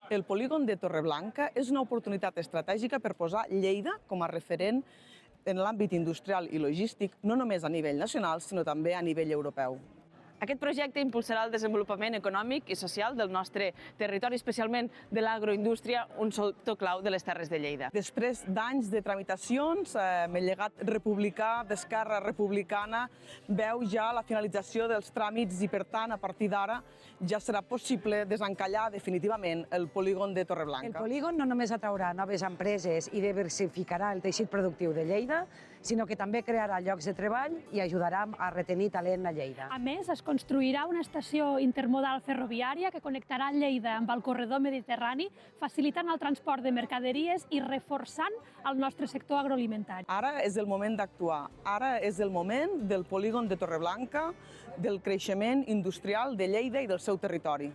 El polígon de Torreblanca és una oportunitat estratègica per posar Lleida com a referent en l'àmbit industrial i logístic, no només a nivell nacional, sinó també a nivell europeu. Aquest projecte impulsarà el desenvolupament econòmic i social del nostre territori, especialment de l'agroindústria, un sector clau de les Terres de Lleida. Després d'anys de tramitacions, el llegat republicà d'Esquerra Republicana veu ja la finalització dels tràmits i, per tant, a partir d'ara ja serà possible desencallar definitivament el polígon de Torreblanca. El polígon no només atraurà noves empreses i diversificarà el teixit productiu de Lleida, sinó que també crearà llocs de treball i ajudarà a retenir talent a Lleida. A més, es construirà una estació intermodal ferroviària que connectarà Lleida amb el corredor mediterrani, facilitant el transport de mercaderies i reforçant el nostre sector agroalimentari. Ara és el moment d'actuar. Ara és el moment del polígon de Torreblanca, del creixement industrial de Lleida i del seu territori.